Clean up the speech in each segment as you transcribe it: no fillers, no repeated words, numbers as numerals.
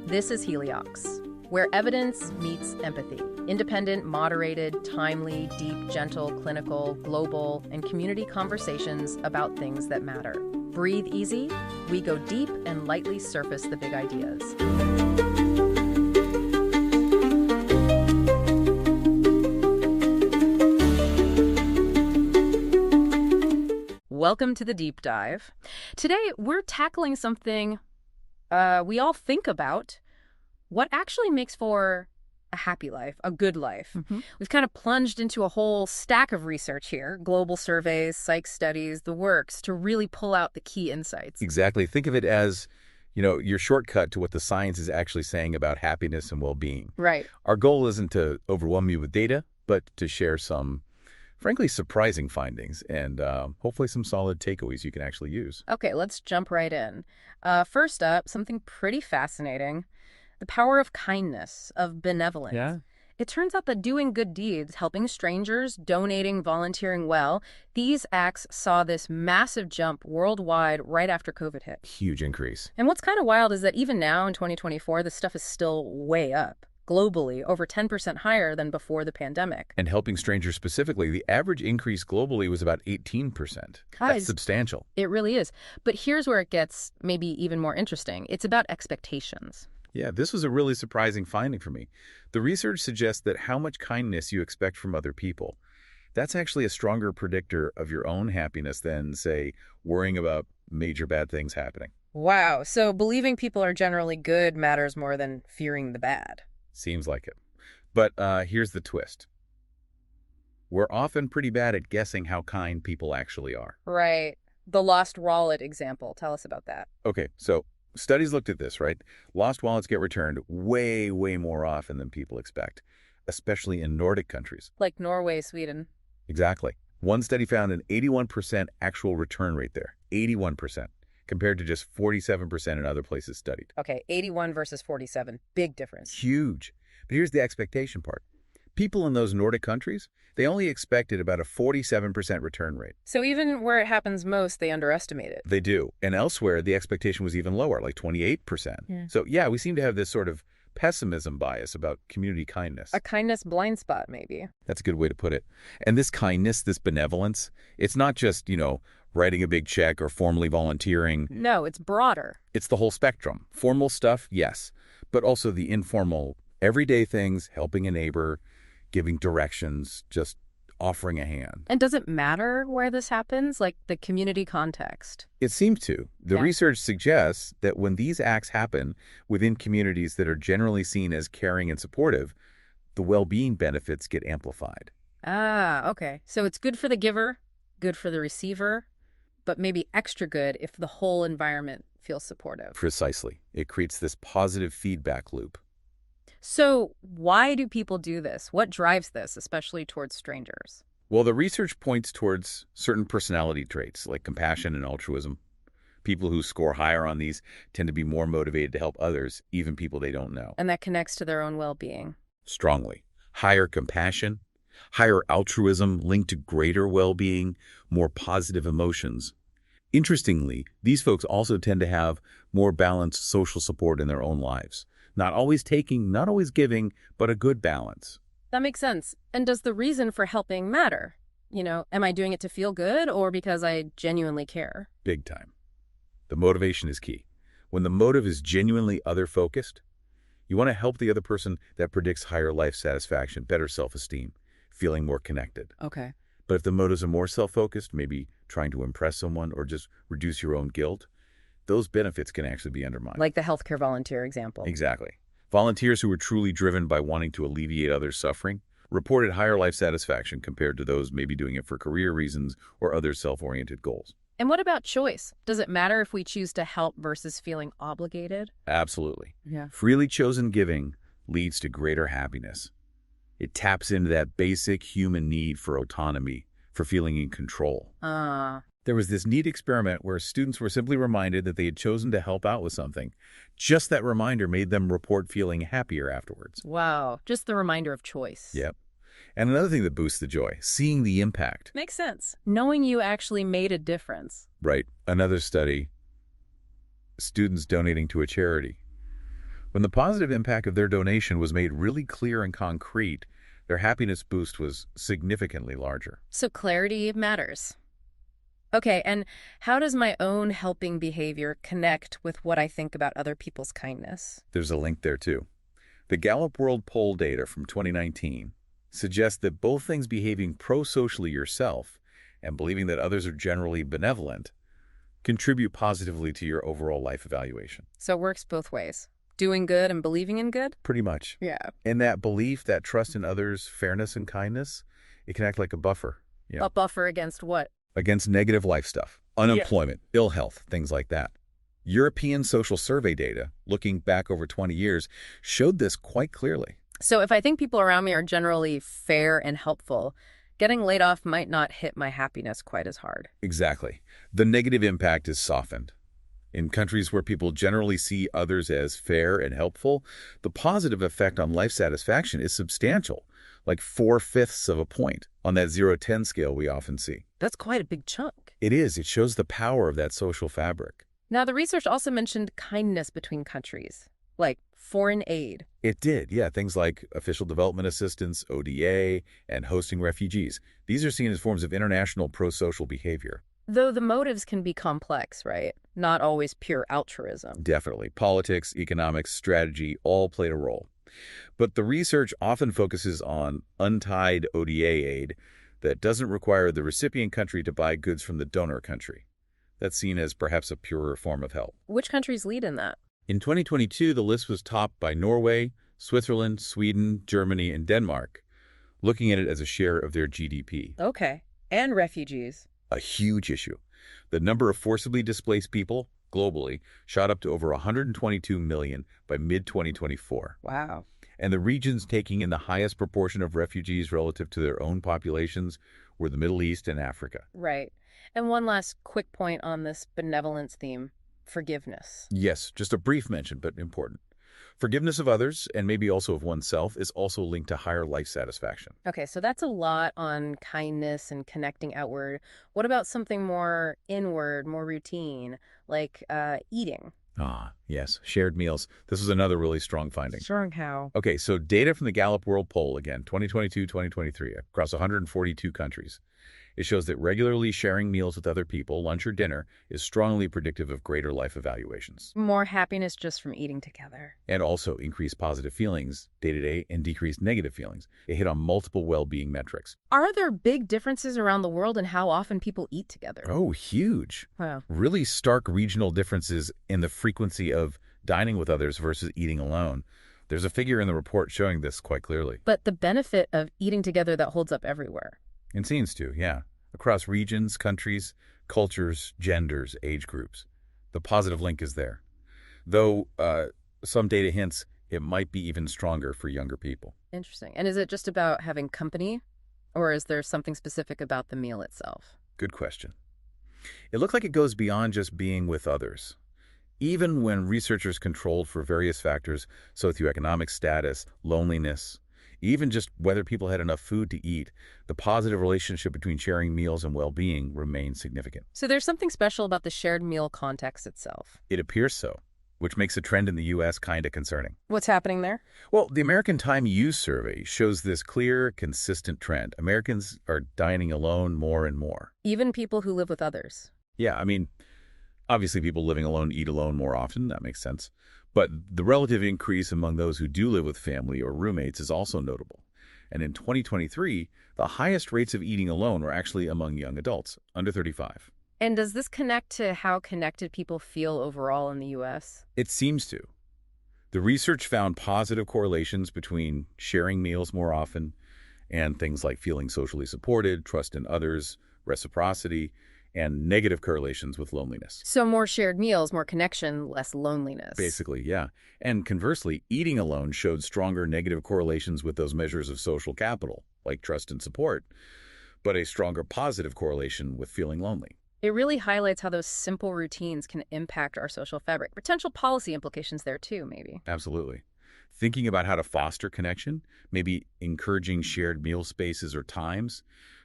This is Heliox, where evidence meets empathy. Independent, moderated, timely, deep, gentle, clinical, global, and community conversations about things that matter. Breathe easy, we go deep and lightly surface the big ideas. Welcome to the deep dive. Today, we're tackling something we all think about: what actually makes for a happy life, a good life. We've kind of plunged into a whole stack of research here, global surveys, psych studies, the works, to really pull out the key insights. Exactly. Think of it as, your shortcut to what the science is actually saying about happiness and well-being. Right. Our goal isn't to overwhelm you with data, but to share some, frankly, surprising findings and hopefully some solid takeaways you can actually use. Okay, let's jump right in. First up, something pretty fascinating: the power of kindness, of benevolence. Yeah. It turns out that doing good deeds, helping strangers, donating, volunteering well, these acts saw this massive jump worldwide right after COVID hit. Huge increase. And what's kind of wild is that even now in 2024, this stuff is still way up. Globally, over 10% higher than before the pandemic. And helping strangers specifically, the average increase globally was about 18%. That's substantial. It really is. But here's where it gets maybe even more interesting. It's about expectations. Yeah, this was a really surprising finding for me. The research suggests that how much kindness you expect from other people, that's actually a stronger predictor of your own happiness than, say, worrying about major bad things happening. Wow. So believing people are generally good matters more than fearing the bad. Seems like it. But here's the twist. We're often pretty bad at guessing how kind people actually are. Right. The lost wallet example. Tell us about that. Okay, so studies looked at this, right? Lost wallets get returned way, way more often than people expect, especially in Nordic countries. Like Norway, Sweden. Exactly. One study found an 81% actual return rate there. 81%. Compared to just 47% in other places studied. Okay, 81 versus 47. Big difference. Huge. But here's the expectation part. People in those Nordic countries, they only expected about a 47% return rate. So even where it happens most, they underestimate it. They do. And elsewhere, the expectation was even lower, like 28%. Yeah. So yeah, we seem to have this sort of pessimism bias about community kindness. A kindness blind spot, maybe. That's a good way to put it. And this kindness, this benevolence, it's not just, writing a big check or formally volunteering. No, it's broader. It's the whole spectrum. Formal stuff, yes, but also the informal, everyday things, helping a neighbor, giving directions, just offering a hand. And does it matter where this happens, like the community context? It seems to. The research suggests that when these acts happen within communities that are generally seen as caring and supportive, the well-being benefits get amplified. Ah, okay. So it's good for the giver, good for the receiver, but maybe extra good if the whole environment feels supportive. Precisely. It creates this positive feedback loop. So why do people do this? What drives this, especially towards strangers? Well, the research points towards certain personality traits like compassion and altruism. People who score higher on these tend to be more motivated to help others, even people they don't know. And that connects to their own well-being. Strongly. Higher compassion, higher altruism linked to greater well-being, more positive emotions. Interestingly, these folks also tend to have more balanced social support in their own lives. Not always taking, not always giving, but a good balance. That makes sense. And does the reason for helping matter? Am I doing it to feel good or because I genuinely care? Big time. The motivation is key. When the motive is genuinely other-focused, you want to help the other person. That predicts higher life satisfaction, better self-esteem, feeling more connected. Okay. But if the motives are more self-focused, maybe trying to impress someone or just reduce your own guilt, those benefits can actually be undermined. Like the healthcare volunteer example. Exactly. Volunteers who were truly driven by wanting to alleviate others' suffering reported higher life satisfaction compared to those maybe doing it for career reasons or other self-oriented goals. And what about choice? Does it matter if we choose to help versus feeling obligated? Absolutely. Yeah. Freely chosen giving leads to greater happiness. It taps into that basic human need for autonomy, for feeling in control. There was this neat experiment where students were simply reminded that they had chosen to help out with something. Just that reminder made them report feeling happier afterwards. Wow. Just the reminder of choice. Yep. And another thing that boosts the joy, seeing the impact. Makes sense. Knowing you actually made a difference. Right. Another study, students donating to a charity. When the positive impact of their donation was made really clear and concrete, their happiness boost was significantly larger. So clarity matters. Okay, and how does my own helping behavior connect with what I think about other people's kindness? There's a link there too. The Gallup World Poll data from 2019 suggests that both things behaving pro-socially yourself and believing that others are generally benevolent contribute positively to your overall life evaluation. So it works both ways. Doing good and believing in good? Pretty much. Yeah. And that belief, that trust in others, fairness and kindness, it can act like a buffer. A buffer against what? Against negative life stuff, unemployment, ill health, things like that. European social survey data, looking back over 20 years, showed this quite clearly. So if I think people around me are generally fair and helpful, getting laid off might not hit my happiness quite as hard. Exactly. The negative impact is softened. In countries where people generally see others as fair and helpful, the positive effect on life satisfaction is substantial, like 4/5 of a point on that 0-10 scale we often see. That's quite a big chunk. It is. It shows the power of that social fabric. Now, the research also mentioned kindness between countries, like foreign aid. It did, yeah. Things like official development assistance, ODA, and hosting refugees. These are seen as forms of international pro-social behavior. Though the motives can be complex, right? Not always pure altruism. Definitely. Politics, economics, strategy all played a role. But the research often focuses on untied ODA aid that doesn't require the recipient country to buy goods from the donor country. That's seen as perhaps a purer form of help. Which countries lead in that? In 2022, the list was topped by Norway, Switzerland, Sweden, Germany, and Denmark, looking at it as a share of their GDP. Okay. And refugees. A huge issue. The number of forcibly displaced people globally shot up to over 122 million by mid-2024. Wow. And the regions taking in the highest proportion of refugees relative to their own populations were the Middle East and Africa. Right. And one last quick point on this benevolence theme, forgiveness. Yes, just a brief mention, but important. Forgiveness of others, and maybe also of oneself, is also linked to higher life satisfaction. Okay, so that's a lot on kindness and connecting outward. What about something more inward, more routine, like eating? Ah, yes, shared meals. This is another really strong finding. Strong how? Okay, so data from the Gallup World Poll, again, 2022-2023, across 142 countries. It shows that regularly sharing meals with other people, lunch or dinner, is strongly predictive of greater life evaluations. More happiness just from eating together. And also increased positive feelings day-to-day and decreased negative feelings. It hit on multiple well-being metrics. Are there big differences around the world in how often people eat together? Oh, huge. Wow. Really stark regional differences in the frequency of dining with others versus eating alone. There's a figure in the report showing this quite clearly. But the benefit of eating together that holds up everywhere. It seems to, yeah. Across regions, countries, cultures, genders, age groups. The positive link is there. Though some data hints it might be even stronger for younger people. Interesting. And is it just about having company? Or is there something specific about the meal itself? Good question. It looks like it goes beyond just being with others. Even when researchers controlled for various factors, socioeconomic status, loneliness, even just whether people had enough food to eat, the positive relationship between sharing meals and well-being remains significant. So there's something special about the shared meal context itself. It appears so, which makes a trend in the U.S. kind of concerning. What's happening there? Well, the American Time Use Survey shows this clear, consistent trend. Americans are dining alone more and more. Even people who live with others. Yeah, I mean, obviously people living alone eat alone more often. That makes sense. But the relative increase among those who do live with family or roommates is also notable. And in 2023, the highest rates of eating alone were actually among young adults, under 35. And does this connect to how connected people feel overall in the U.S.? It seems to. The research found positive correlations between sharing meals more often and things like feeling socially supported, trust in others, reciprocity, and negative correlations with loneliness. So more shared meals, more connection, less loneliness. Basically, yeah. And conversely, eating alone showed stronger negative correlations with those measures of social capital, like trust and support, but a stronger positive correlation with feeling lonely. It really highlights how those simple routines can impact our social fabric. Potential policy implications there too, maybe. Absolutely. Thinking about how to foster connection, maybe encouraging shared meal spaces or times,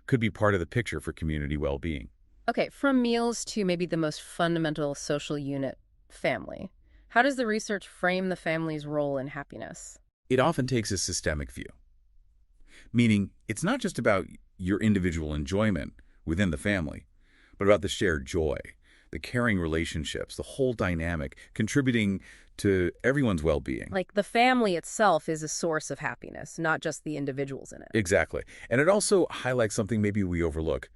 could be part of the picture for community well-being. Okay, from meals to maybe the most fundamental social unit, family. How does the research frame the family's role in happiness? It often takes a systemic view, meaning it's not just about your individual enjoyment within the family, but about the shared joy, the caring relationships, the whole dynamic contributing to everyone's well-being. Like the family itself is a source of happiness, not just the individuals in it. Exactly. And it also highlights something maybe we overlook.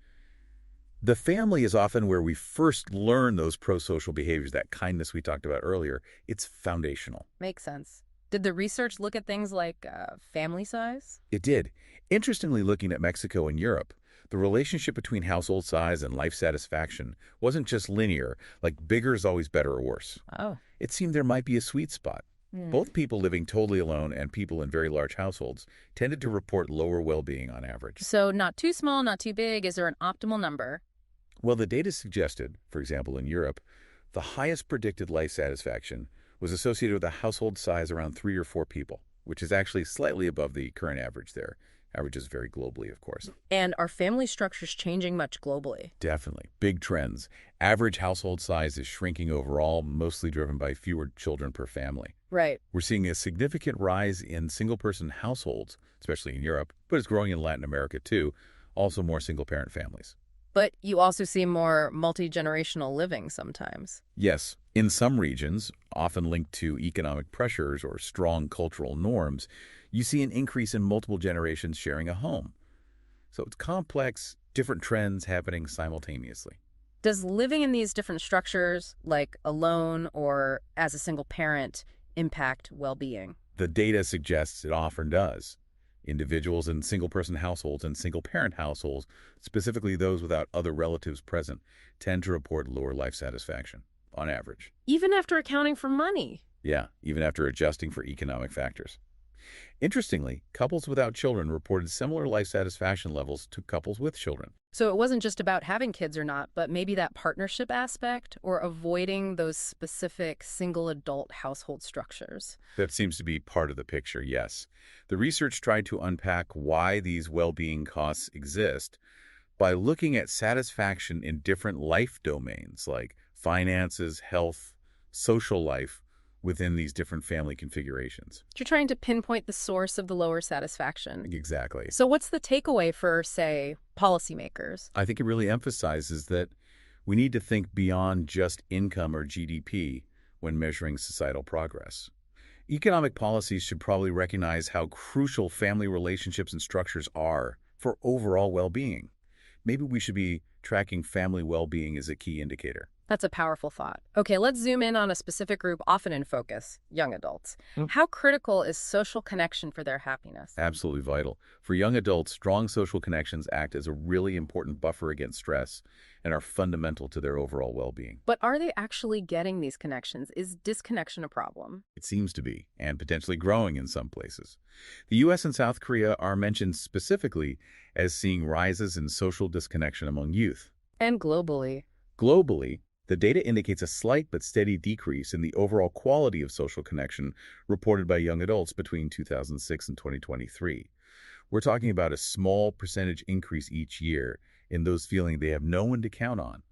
The family is often where we first learn those pro-social behaviors, that kindness we talked about earlier. It's foundational. Makes sense. Did the research look at things like family size? It did. Interestingly, looking at Mexico and Europe, the relationship between household size and life satisfaction wasn't just linear, like bigger is always better or worse. Oh. It seemed there might be a sweet spot. Both people living totally alone and people in very large households tended to report lower well-being on average. So not too small, not too big. Is there an optimal number? Well, the data suggested, for example, in Europe, the highest predicted life satisfaction was associated with a household size around 3 or 4 people, which is actually slightly above the current average there. Averages vary globally, of course. And are family structures changing much globally? Definitely. Big trends. Average household size is shrinking overall, mostly driven by fewer children per family. Right. We're seeing a significant rise in single-person households, especially in Europe, but it's growing in Latin America too, also more single-parent families. But you also see more multi-generational living sometimes. Yes, in some regions, often linked to economic pressures or strong cultural norms, you see an increase in multiple generations sharing a home. So it's complex, different trends happening simultaneously. Does living in these different structures, like alone or as a single parent, impact well-being? The data suggests it often does. Individuals in single-person households and single-parent households, specifically those without other relatives present, tend to report lower life satisfaction, on average. Even after accounting for money? Yeah, even after adjusting for economic factors. Interestingly, couples without children reported similar life satisfaction levels to couples with children. So it wasn't just about having kids or not, but maybe that partnership aspect or avoiding those specific single adult household structures. That seems to be part of the picture, yes. The research tried to unpack why these well-being costs exist by looking at satisfaction in different life domains like finances, health, social life, within these different family configurations. You're trying to pinpoint the source of the lower satisfaction. Exactly. So what's the takeaway for, say, policymakers? I think it really emphasizes that we need to think beyond just income or GDP when measuring societal progress. Economic policies should probably recognize how crucial family relationships and structures are for overall well-being. Maybe we should be tracking family well-being as a key indicator. That's a powerful thought. Okay, let's zoom in on a specific group often in focus, young adults. How critical is social connection for their happiness? Absolutely vital. For young adults, strong social connections act as a really important buffer against stress and are fundamental to their overall well-being. But are they actually getting these connections? Is disconnection a problem? It seems to be, and potentially growing in some places. The U.S. and South Korea are mentioned specifically as seeing rises in social disconnection among youth. And globally? Globally, the data indicates a slight but steady decrease in the overall quality of social connection reported by young adults between 2006 and 2023. We're talking about a small percentage increase each year in those feeling they have no one to count on.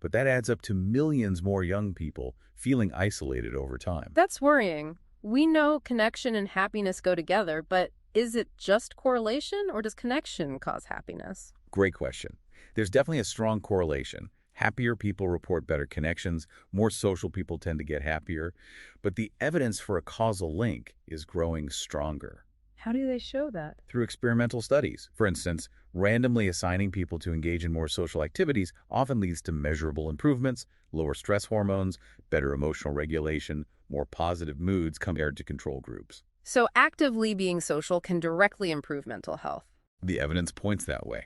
But that adds up to millions more young people feeling isolated over time. That's worrying. We know connection and happiness go together, but is it just correlation or does connection cause happiness? Great question. There's definitely a strong correlation. Happier people report better connections, more social people tend to get happier, but the evidence for a causal link is growing stronger. How do they show that? Through experimental studies. For instance, randomly assigning people to engage in more social activities often leads to measurable improvements, lower stress hormones, better emotional regulation, more positive moods compared to control groups. So actively being social can directly improve mental health. The evidence points that way.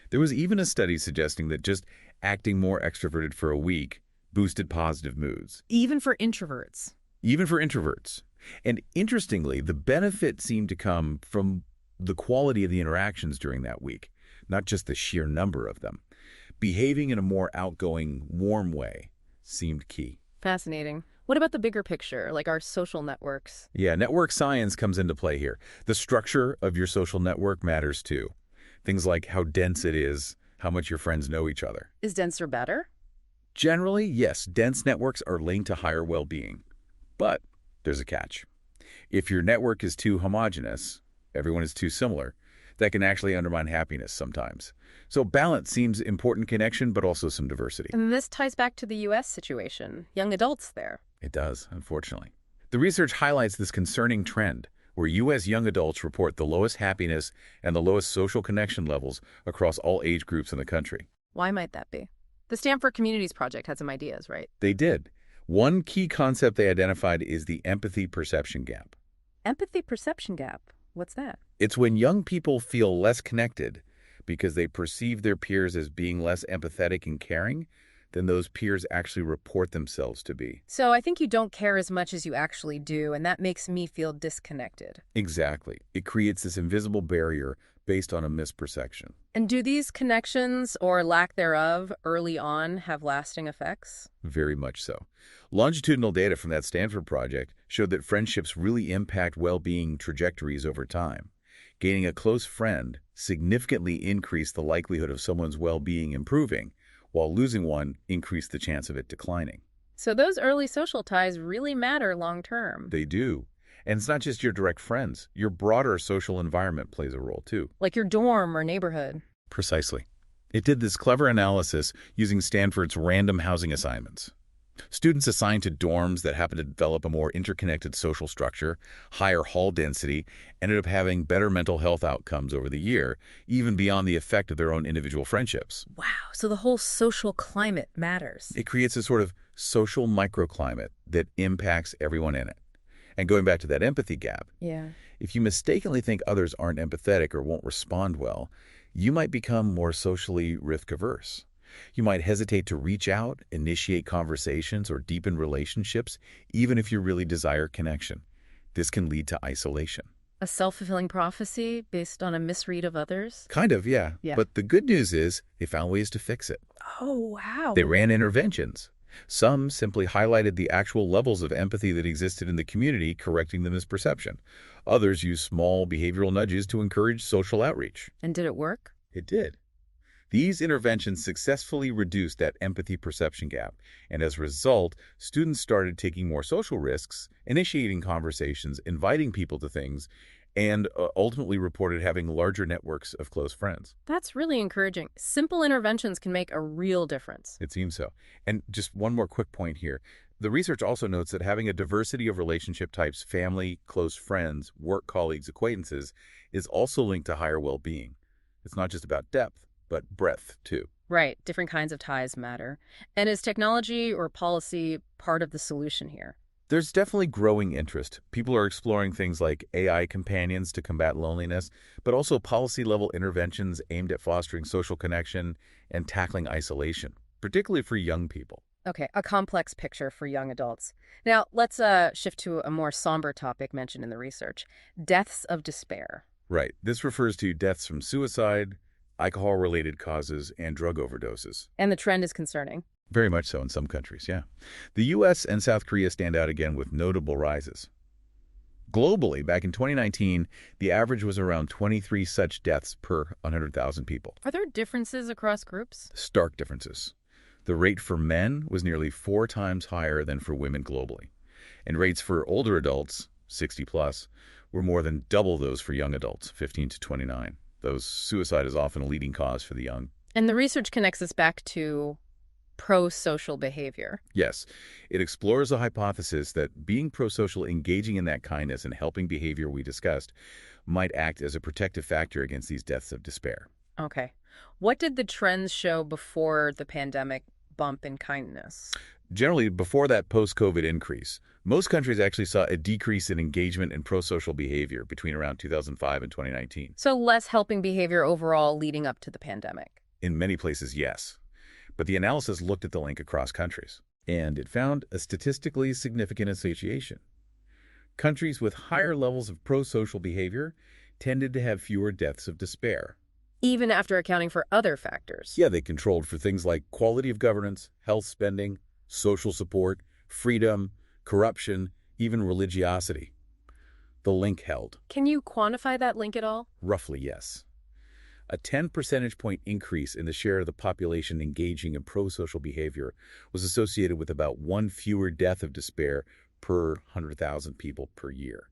There was even a study suggesting that just acting more extroverted for a week boosted positive moods. Even for introverts? Even for introverts. And interestingly, the benefit seemed to come from the quality of the interactions during that week, not just the sheer number of them. Behaving in a more outgoing, warm way seemed key. Fascinating. What about the bigger picture, like our social networks? Yeah, network science comes into play here. The structure of your social network matters too. Things like how dense it is, how much your friends know each other. Is denser better? Generally, yes, dense networks are linked to higher well-being. But there's a catch. If your network is too homogeneous, everyone is too similar, that can actually undermine happiness sometimes. So balance seems important connection, but also some diversity. And this ties back to the U.S. situation, young adults there. It does, unfortunately. The research highlights this concerning trend, where U.S. young adults report the lowest happiness and the lowest social connection levels across all age groups in the country. Why might that be? The Stanford Communities Project had some ideas, right? They did. One key concept they identified is the empathy perception gap. Empathy perception gap. What's that? It's when young people feel less connected because they perceive their peers as being less empathetic and caring than those peers actually report themselves to be. So I think you don't care as much as you actually do, and that makes me feel disconnected. Exactly. It creates this invisible barrier based on a misperception. And do these connections, or lack thereof, early on have lasting effects? Very much so. Longitudinal data from that Stanford project showed that friendships really impact well-being trajectories over time. Gaining a close friend significantly increased the likelihood of someone's well-being improving, while losing one increased the chance of it declining. So those early social ties really matter long term. They do. And it's not just your direct friends. Your broader social environment plays a role, too. Like your dorm or neighborhood. Precisely. It did this clever analysis using Stanford's random housing assignments. Students assigned to dorms that happened to develop a more interconnected social structure, higher hall density, ended up having better mental health outcomes over the year, even beyond the effect of their own individual friendships. Wow, so the whole social climate matters. It creates a sort of social microclimate that impacts everyone in it. And going back to that empathy gap, if you mistakenly think others aren't empathetic or won't respond well, you might become more socially risk-averse. You might hesitate to reach out, initiate conversations, or deepen relationships, even if you really desire connection. This can lead to isolation. A self-fulfilling prophecy based on a misread of others? Kind of, yeah. But the good news is they found ways to fix it. Oh, wow. They ran interventions. Some simply highlighted the actual levels of empathy that existed in the community, correcting the misperception. Others used small behavioral nudges to encourage social outreach. And did it work? It did. These interventions successfully reduced that empathy perception gap, and as a result, students started taking more social risks, initiating conversations, inviting people to things, and ultimately reported having larger networks of close friends. That's really encouraging. Simple interventions can make a real difference. It seems so. And just one more quick point here. The research also notes that having a diversity of relationship types, family, close friends, work colleagues, acquaintances, is also linked to higher well-being. It's not just about depth, but breadth, too. Right. Different kinds of ties matter. And is technology or policy part of the solution here? There's definitely growing interest. People are exploring things like AI companions to combat loneliness, but also policy-level interventions aimed at fostering social connection and tackling isolation, particularly for young people. Okay, a complex picture for young adults. Now, let's shift to a more somber topic mentioned in the research, deaths of despair. Right. This refers to deaths from suicide, alcohol-related causes, and drug overdoses. And the trend is concerning. Very much so in some countries, yeah. The U.S. and South Korea stand out again with notable rises. Globally, back in 2019, the average was around 23 such deaths per 100,000 people. Are there differences across groups? Stark differences. The rate for men was nearly 4 times higher than for women globally. And rates for older adults, 60 plus, were more than double those for young adults, 15 to 29. Those suicide is often a leading cause for the young. And the research connects us back to pro-social behavior. Yes. It explores the hypothesis that being pro-social, engaging in that kindness and helping behavior we discussed, might act as a protective factor against these deaths of despair. Okay. What did the trends show before the pandemic bump in kindness? Generally, before that post-COVID increase, most countries actually saw a decrease in engagement and pro-social behavior between around 2005 and 2019. So less helping behavior overall leading up to the pandemic. In many places, yes. But the analysis looked at the link across countries, and it found a statistically significant association. Countries with higher levels of pro-social behavior tended to have fewer deaths of despair. Even after accounting for other factors. Yeah, they controlled for things like quality of governance, health spending, social support, freedom, corruption, even religiosity. The link held. Can you quantify that link at all? Roughly, yes. A 10 percentage point increase in the share of the population engaging in pro-social behavior was associated with about 1 fewer death of despair per 100,000 people per year.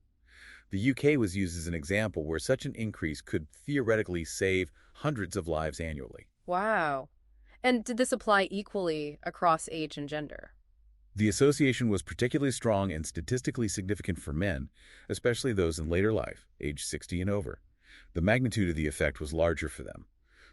The UK was used as an example where such an increase could theoretically save hundreds of lives annually. Wow. And did this apply equally across age and gender? The association was particularly strong and statistically significant for men, especially those in later life, age 60 and over. The magnitude of the effect was larger for them.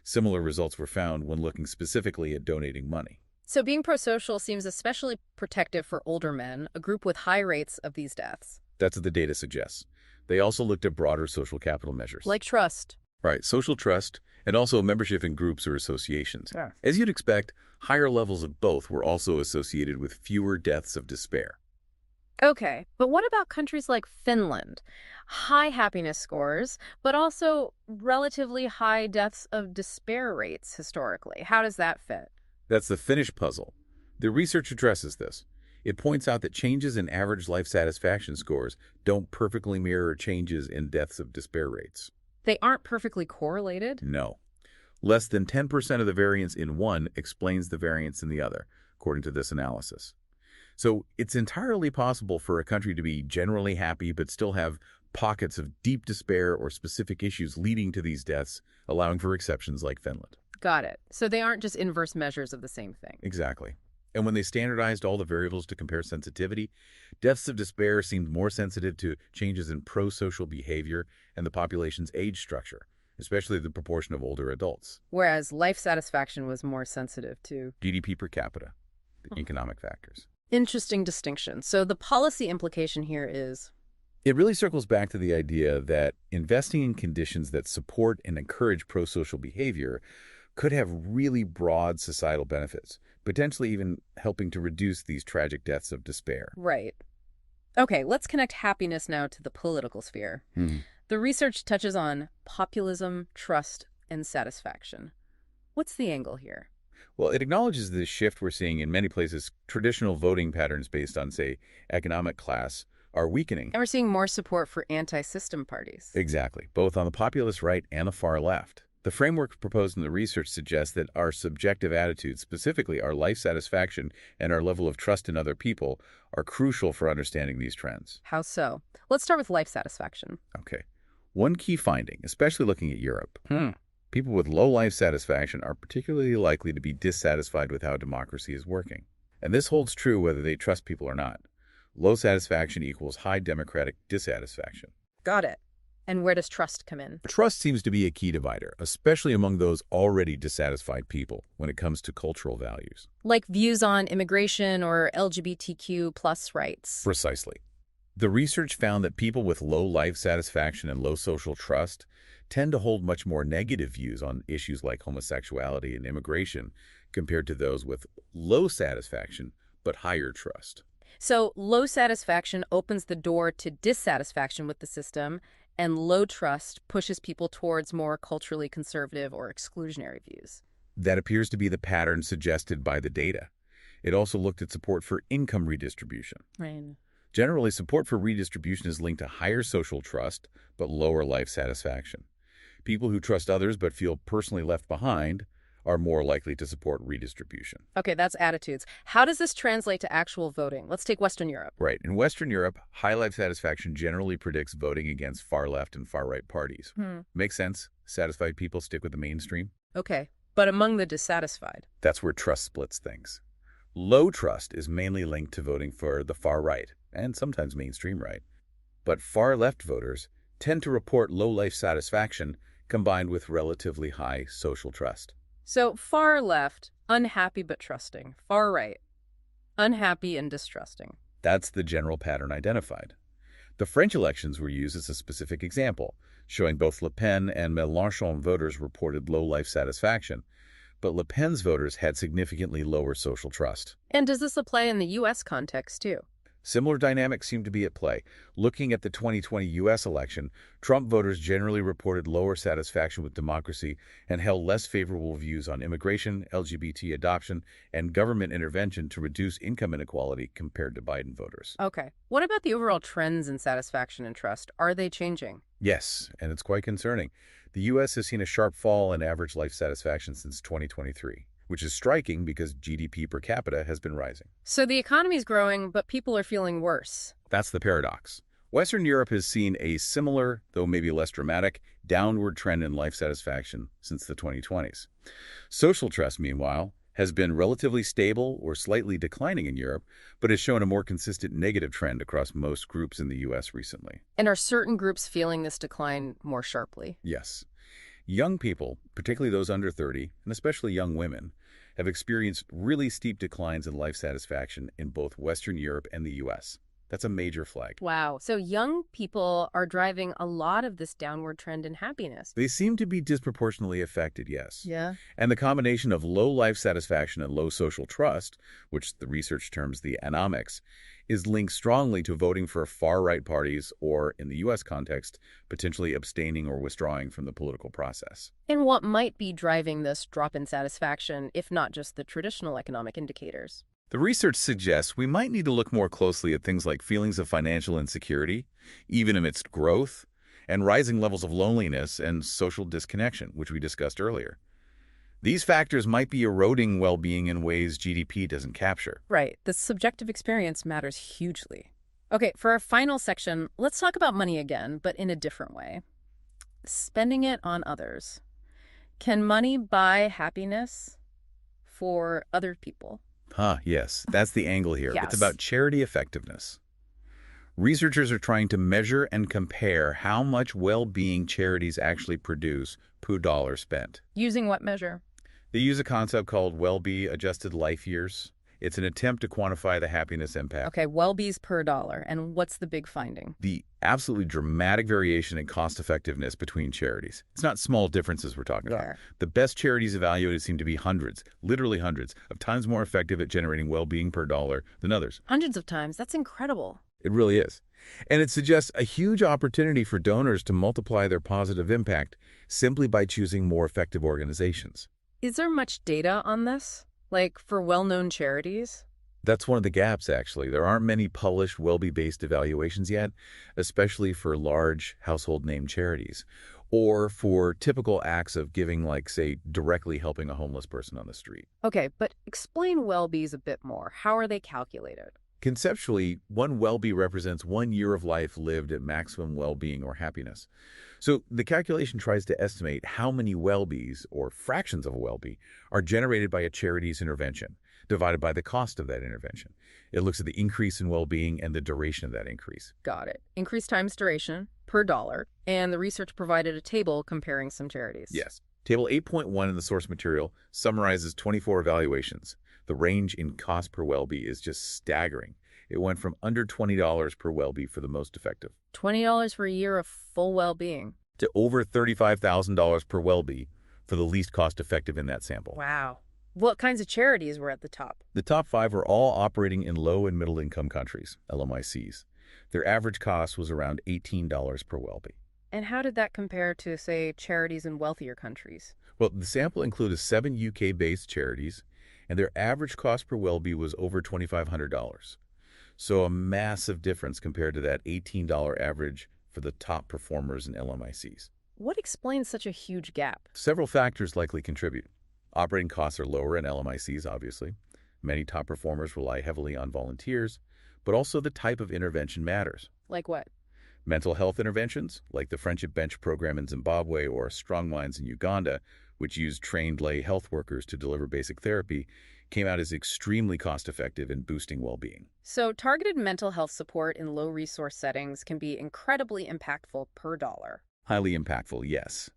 Similar results were found when looking specifically at donating money. So being prosocial seems especially protective for older men, a group with high rates of these deaths. That's what the data suggests. They also looked at broader social capital measures. Like trust. Right, social trust, and also membership in groups or associations. Yeah. As you'd expect, higher levels of both were also associated with fewer deaths of despair. Okay, but what about countries like Finland? High happiness scores, but also relatively high deaths of despair rates historically. How does that fit? That's the Finnish puzzle. The research addresses this. It points out that changes in average life satisfaction scores don't perfectly mirror changes in deaths of despair rates. They aren't perfectly correlated? No. Less than 10% of the variance in one explains the variance in the other, according to this analysis. So it's entirely possible for a country to be generally happy but still have pockets of deep despair or specific issues leading to these deaths, allowing for exceptions like Finland. Got it. So they aren't just inverse measures of the same thing. Exactly. And when they standardized all the variables to compare sensitivity, deaths of despair seemed more sensitive to changes in pro-social behavior and the population's age structure, especially the proportion of older adults. Whereas life satisfaction was more sensitive to GDP per capita, the economic factors. Interesting distinction. So the policy implication here is? It really circles back to the idea that investing in conditions that support and encourage pro-social behavior could have really broad societal benefits, potentially even helping to reduce these tragic deaths of despair. Right. Okay, let's connect happiness now to the political sphere. The research touches on populism, trust, and satisfaction. What's the angle here? Well, it acknowledges the shift we're seeing in many places. Traditional voting patterns based on, say, economic class are weakening. And we're seeing more support for anti-system parties. Exactly, both on the populist right and the far left. The framework proposed in the research suggests that our subjective attitudes, specifically our life satisfaction and our level of trust in other people, are crucial for understanding these trends. How so? Let's start with life satisfaction. Okay. One key finding, especially looking at Europe, people with low life satisfaction are particularly likely to be dissatisfied with how democracy is working. And this holds true whether they trust people or not. Low satisfaction equals high democratic dissatisfaction. Got it. And where does trust come in? Trust seems to be a key divider, especially among those already dissatisfied people when it comes to cultural values. Like views on immigration or LGBTQ plus rights. Precisely. The research found that people with low life satisfaction and low social trust tend to hold much more negative views on issues like homosexuality and immigration compared to those with low satisfaction but higher trust. So low satisfaction opens the door to dissatisfaction with the system, and low trust pushes people towards more culturally conservative or exclusionary views. That appears to be the pattern suggested by the data. It also looked at support for income redistribution. Right. Generally, support for redistribution is linked to higher social trust but lower life satisfaction. People who trust others but feel personally left behind are more likely to support redistribution. Okay, that's attitudes. How does this translate to actual voting? Let's take Western Europe. Right. In Western Europe, high life satisfaction generally predicts voting against far left and far right parties. Makes sense. Satisfied people stick with the mainstream. Okay, but among the dissatisfied? That's where trust splits things. Low trust is mainly linked to voting for the far right, and sometimes mainstream right. But far left voters tend to report low life satisfaction combined with relatively high social trust. So far left, unhappy but trusting. Far right, unhappy and distrusting. That's the general pattern identified. The French elections were used as a specific example, showing both Le Pen and Mélenchon voters reported low life satisfaction, but Le Pen's voters had significantly lower social trust. And does this apply in the U.S. context, too? Similar dynamics seem to be at play. Looking at the 2020 U.S. election, Trump voters generally reported lower satisfaction with democracy and held less favorable views on immigration, LGBT adoption, and government intervention to reduce income inequality compared to Biden voters. Okay. What about the overall trends in satisfaction and trust? Are they changing? Yes, and it's quite concerning. The U.S. has seen a sharp fall in average life satisfaction since 2023, which is striking because GDP per capita has been rising. So the economy's growing, but people are feeling worse. That's the paradox. Western Europe has seen a similar, though maybe less dramatic, downward trend in life satisfaction since the 2020s. Social trust, meanwhile, has been relatively stable or slightly declining in Europe, but has shown a more consistent negative trend across most groups in the U.S. recently. And are certain groups feeling this decline more sharply? Yes. Young people, particularly those under 30, and especially young women, have experienced really steep declines in life satisfaction in both Western Europe and the U.S. That's a major flag. Wow. So young people are driving a lot of this downward trend in happiness. They seem to be disproportionately affected, yes. Yeah. And the combination of low life satisfaction and low social trust, which the research terms the anomics, is linked strongly to voting for far-right parties or, in the U.S. context, potentially abstaining or withdrawing from the political process. And what might be driving this drop in satisfaction, if not just the traditional economic indicators? The research suggests we might need to look more closely at things like feelings of financial insecurity, even amidst growth, and rising levels of loneliness and social disconnection, which we discussed earlier. These factors might be eroding well-being in ways GDP doesn't capture. Right. The subjective experience matters hugely. Okay, for our final section, let's talk about money again, but in a different way. Spending it on others. Can money buy happiness for other people? Yes, that's the angle here. Yes. It's about charity effectiveness. Researchers are trying to measure and compare how much well-being charities actually produce per dollar spent. Using what measure? They use a concept called well-being adjusted life years. It's an attempt to quantify the happiness impact. Okay, well-bees per dollar. And what's the big finding? The absolutely dramatic variation in cost effectiveness between charities. It's not small differences we're talking about. The best charities evaluated seem to be hundreds, literally hundreds, of times more effective at generating well-being per dollar than others. Hundreds of times. That's incredible. It really is. And it suggests a huge opportunity for donors to multiply their positive impact simply by choosing more effective organizations. Is there much data on this? Like for well-known charities? That's one of the gaps, actually. There aren't many published well-being-based evaluations yet, especially for large household name charities, or for typical acts of giving like, say, directly helping a homeless person on the street. Okay, but explain well-bees a bit more. How are they calculated? Conceptually, one well-being represents 1 year of life lived at maximum well-being or happiness. So the calculation tries to estimate how many well-beings, or fractions of a well-being, are generated by a charity's intervention, divided by the cost of that intervention. It looks at the increase in well-being and the duration of that increase. Got it. Increase times duration per dollar, and the research provided a table comparing some charities. Yes. Table 8.1 in the source material summarizes 24 evaluations. The range in cost per well-being is just staggering. It went from under $20 per well-being for the most effective. $20 for a year of full well-being. To over $35,000 per well-being for the least cost-effective in that sample. Wow. What kinds of charities were at the top? The top 5 are all operating in low and middle-income countries, LMICs. Their average cost was around $18 per well-being. And how did that compare to, say, charities in wealthier countries? Well, the sample included 7 UK-based charities, and their average cost per well-being was over $2,500. So a massive difference compared to that $18 average for the top performers in LMICs. What explains such a huge gap? Several factors likely contribute. Operating costs are lower in LMICs, obviously. Many top performers rely heavily on volunteers, but also the type of intervention matters. Like what? Mental health interventions, like the Friendship Bench program in Zimbabwe or Strong Minds in Uganda, which used trained lay health workers to deliver basic therapy, came out as extremely cost-effective in boosting well-being. So targeted mental health support in low-resource settings can be incredibly impactful per dollar. Highly impactful, yes.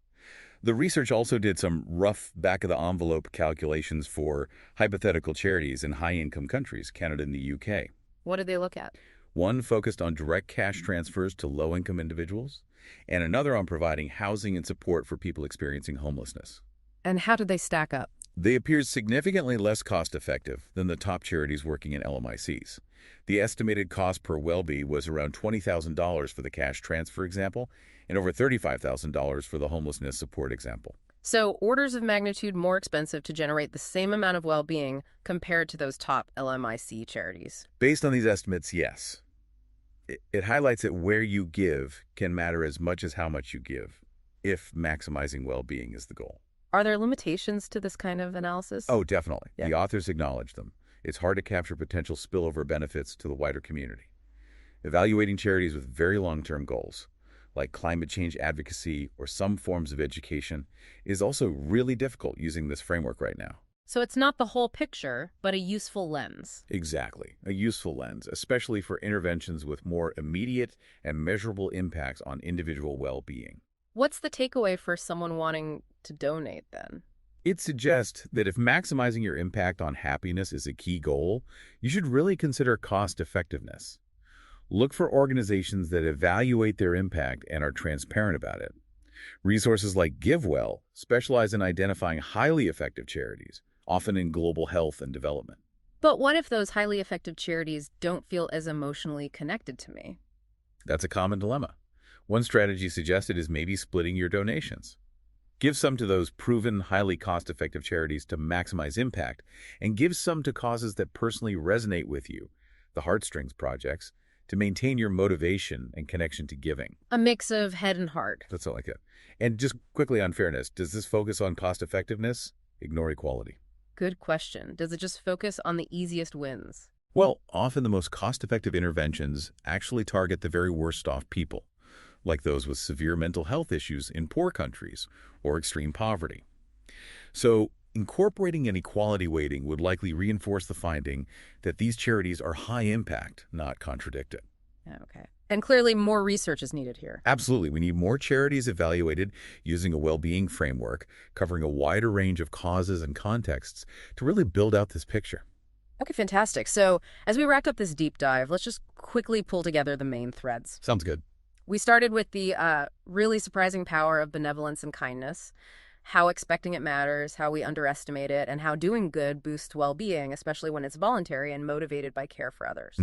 The research also did some rough back-of-the-envelope calculations for hypothetical charities in high-income countries, Canada and the UK. What did they look at? One focused on direct cash transfers to low-income individuals, and another on providing housing and support for people experiencing homelessness. And how did they stack up? They appeared significantly less cost-effective than the top charities working in LMICs. The estimated cost per well-being was around $20,000 for the cash transfer example, and over $35,000 for the homelessness support example. So orders of magnitude more expensive to generate the same amount of well-being compared to those top LMIC charities. Based on these estimates, yes. It highlights that where you give can matter as much as how much you give, if maximizing well-being is the goal. Are there limitations to this kind of analysis? Oh, definitely. Yeah. The authors acknowledge them. It's hard to capture potential spillover benefits to the wider community. Evaluating charities with very long-term goals, like climate change advocacy or some forms of education, is also really difficult using this framework right now. So it's not the whole picture, but a useful lens. Exactly. A useful lens, especially for interventions with more immediate and measurable impacts on individual well-being. What's the takeaway for someone wanting to donate then? It suggests that if maximizing your impact on happiness is a key goal, you should really consider cost-effectiveness. Look for organizations that evaluate their impact and are transparent about it. Resources like GiveWell specialize in identifying highly effective charities, often in global health and development. But what if those highly effective charities don't feel as emotionally connected to me? That's a common dilemma. One strategy suggested is maybe splitting your donations. Give some to those proven, highly cost-effective charities to maximize impact, and give some to causes that personally resonate with you, the Heartstrings projects, to maintain your motivation and connection to giving. A mix of head and heart. That's all I get. And just quickly on fairness, does this focus on cost-effectiveness? Ignore equality. Good question. Does it just focus on the easiest wins? Well, often the most cost-effective interventions actually target the very worst-off people, like those with severe mental health issues in poor countries or extreme poverty. So, incorporating an equality weighting would likely reinforce the finding that these charities are high impact, not contradict it. Okay. And clearly more research is needed here. Absolutely. We need more charities evaluated using a well-being framework, covering a wider range of causes and contexts to really build out this picture. Okay, fantastic. So as we wrap up this deep dive, let's just quickly pull together the main threads. Sounds good. We started with the really surprising power of benevolence and kindness, how expecting it matters, how we underestimate it, and how doing good boosts well-being, especially when it's voluntary and motivated by care for others.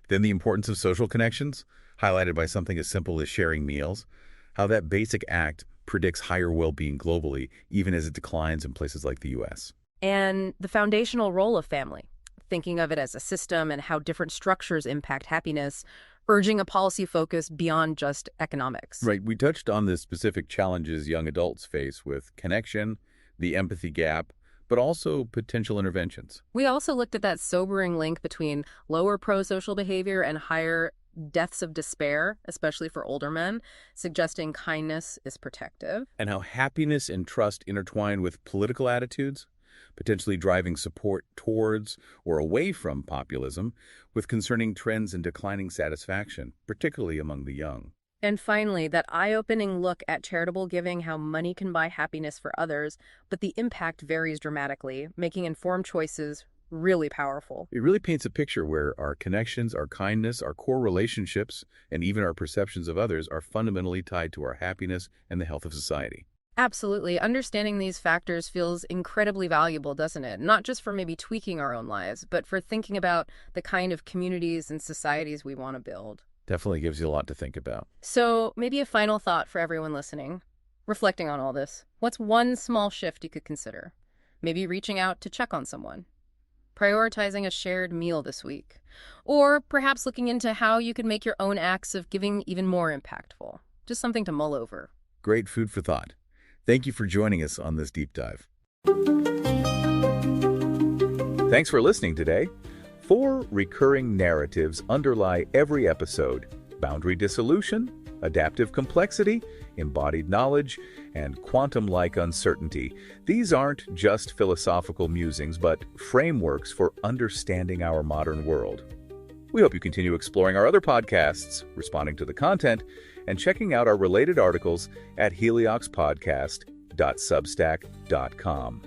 Then the importance of social connections, highlighted by something as simple as sharing meals, how that basic act predicts higher well-being globally, even as it declines in places like the U.S. And the foundational role of family, thinking of it as a system and how different structures impact happiness, urging a policy focus beyond just economics. Right. We touched on the specific challenges young adults face with connection, the empathy gap, but also potential interventions. We also looked at that sobering link between lower pro-social behavior and higher deaths of despair, especially for older men, suggesting kindness is protective. And how happiness and trust intertwine with political attitudes, potentially driving support towards or away from populism, with concerning trends in declining satisfaction, particularly among the young. And finally, that eye-opening look at charitable giving, how money can buy happiness for others, but the impact varies dramatically, making informed choices really powerful. It really paints a picture where our connections, our kindness, our core relationships, and even our perceptions of others are fundamentally tied to our happiness and the health of society. Absolutely. Understanding these factors feels incredibly valuable, doesn't it? Not just for maybe tweaking our own lives, but for thinking about the kind of communities and societies we want to build. Definitely gives you a lot to think about. So maybe a final thought for everyone listening. Reflecting on all this, what's one small shift you could consider? Maybe reaching out to check on someone. Prioritizing a shared meal this week. Or perhaps looking into how you could make your own acts of giving even more impactful. Just something to mull over. Great food for thought. Thank you for joining us on this deep dive. Thanks for listening today. 4 recurring narratives underlie every episode: boundary dissolution, adaptive complexity, embodied knowledge, and quantum-like uncertainty. These aren't just philosophical musings, but frameworks for understanding our modern world. We hope you continue exploring our other podcasts, responding to the content, and checking out our related articles at helioxpodcast.substack.com.